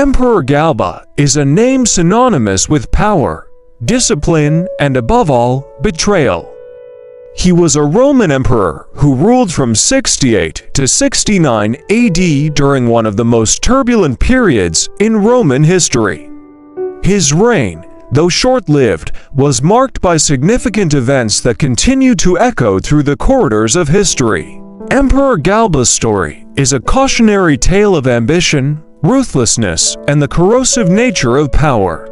Emperor Galba is a name synonymous with power, discipline, and above all, betrayal. He was a Roman emperor who ruled from 68 to 69 AD during one of the most turbulent periods in Roman history. His reign, though short-lived, was marked by significant events that continue to echo through the corridors of history. Emperor Galba's story is a cautionary tale of ambition, ruthlessness, and the corrosive nature of power.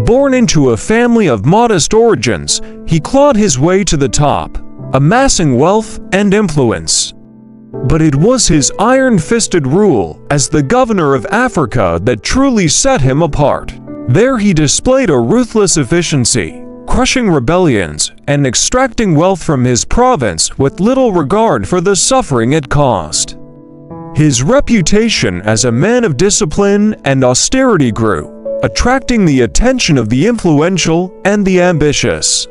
Born into a family of modest origins, he clawed his way to the top, amassing wealth and influence. But it was his iron-fisted rule as the governor of Africa that truly set him apart. There he displayed a ruthless efficiency, crushing rebellions and extracting wealth from his province with little regard for the suffering it caused. His reputation as a man of discipline and austerity grew, attracting the attention of the influential and the ambitious.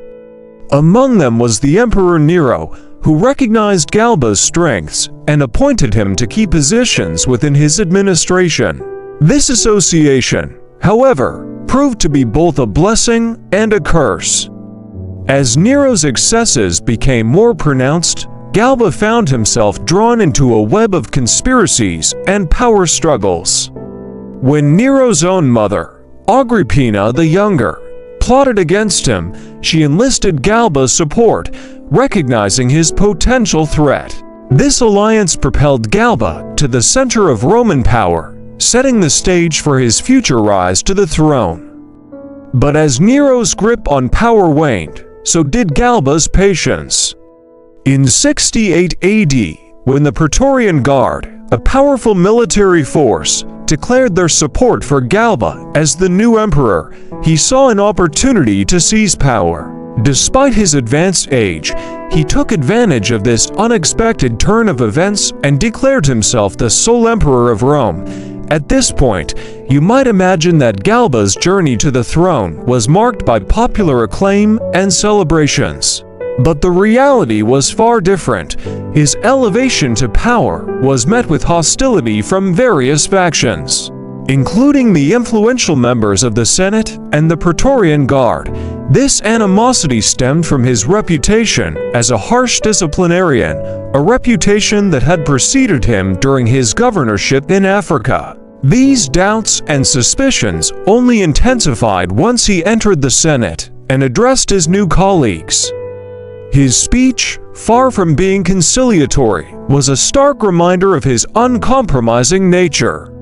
Among them was the Emperor Nero, who recognized Galba's strengths and appointed him to key positions within his administration. This association, however, proved to be both a blessing and a curse. As Nero's excesses became more pronounced, Galba found himself drawn into a web of conspiracies and power struggles. When Nero's own mother, Agrippina the Younger, plotted against him, she enlisted Galba's support, recognizing his potential threat. This alliance propelled Galba to the center of Roman power, setting the stage for his future rise to the throne. But as Nero's grip on power waned, so did Galba's patience. In 68 AD, when the Praetorian Guard, a powerful military force, declared their support for Galba as the new emperor, he saw an opportunity to seize power. Despite his advanced age, he took advantage of this unexpected turn of events and declared himself the sole emperor of Rome. At this point, you might imagine that Galba's journey to the throne was marked by popular acclaim and celebrations. But the reality was far different. His elevation to power was met with hostility from various factions, including the influential members of the Senate and the Praetorian Guard. This animosity stemmed from his reputation as a harsh disciplinarian, a reputation that had preceded him during his governorship in Africa. These doubts and suspicions only intensified once he entered the Senate and addressed his new colleagues. His speech, far from being conciliatory, was a stark reminder of his uncompromising nature.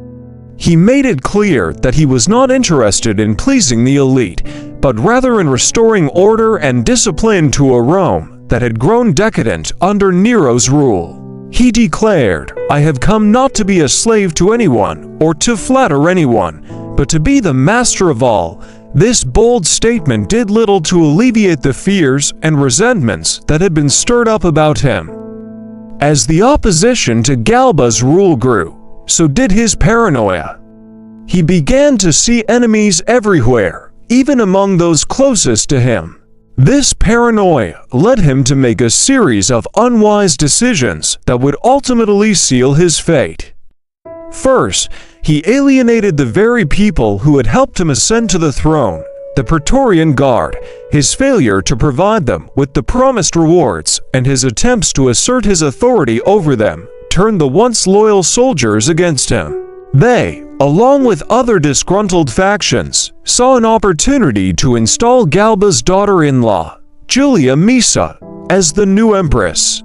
He made it clear that he was not interested in pleasing the elite, but rather in restoring order and discipline to a Rome that had grown decadent under Nero's rule. He declared, "I have come not to be a slave to anyone or to flatter anyone, but to be the master of all." This bold statement did little to alleviate the fears and resentments that had been stirred up about him. As the opposition to Galba's rule grew, so did his paranoia. He began to see enemies everywhere, even among those closest to him. This paranoia led him to make a series of unwise decisions that would ultimately seal his fate. First, he alienated the very people who had helped him ascend to the throne, the Praetorian Guard. His failure to provide them with the promised rewards and his attempts to assert his authority over them turned the once loyal soldiers against him. They, along with other disgruntled factions, saw an opportunity to install Galba's daughter-in-law, Julia Misa, as the new empress.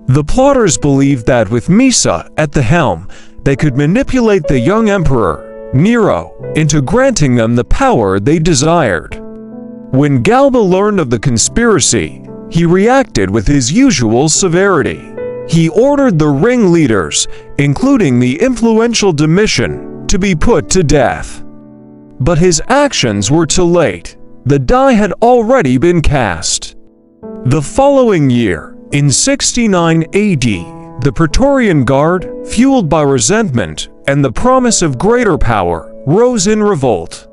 The plotters believed that with Misa at the helm, they could manipulate the young emperor, Nero, into granting them the power they desired. When Galba learned of the conspiracy, he reacted with his usual severity. He ordered the ringleaders, including the influential Domitian, to be put to death. But his actions were too late. The die had already been cast. The following year, in 69 AD, the Praetorian Guard, fueled by resentment and the promise of greater power, rose in revolt.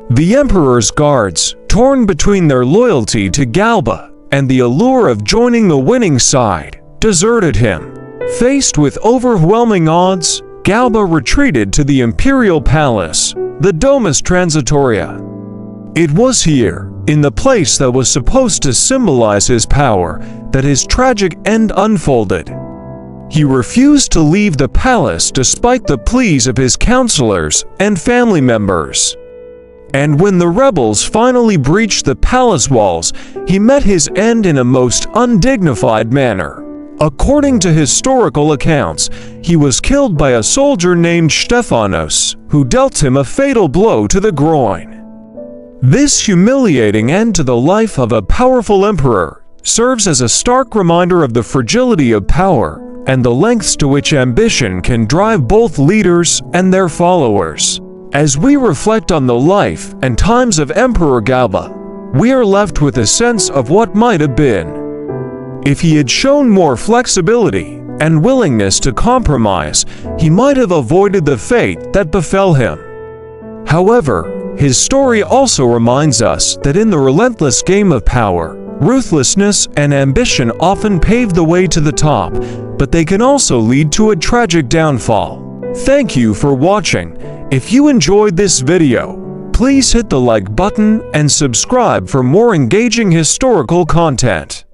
The emperor's guards, torn between their loyalty to Galba and the allure of joining the winning side, deserted him. Faced with overwhelming odds, Galba retreated to the imperial palace, the Domus Transitoria. It was here, in the place that was supposed to symbolize his power, that his tragic end unfolded. He refused to leave the palace despite the pleas of his counselors and family members. And when the rebels finally breached the palace walls, he met his end in a most undignified manner. According to historical accounts, he was killed by a soldier named Stephanos, who dealt him a fatal blow to the groin. This humiliating end to the life of a powerful emperor serves as a stark reminder of the fragility of power and the lengths to which ambition can drive both leaders and their followers. As we reflect on the life and times of Emperor Galba, we are left with a sense of what might have been. If he had shown more flexibility and willingness to compromise, he might have avoided the fate that befell him. However, his story also reminds us that in the relentless game of power, ruthlessness and ambition often pave the way to the top, but they can also lead to a tragic downfall. Thank you for watching. If you enjoyed this video, please hit the like button and subscribe for more engaging historical content.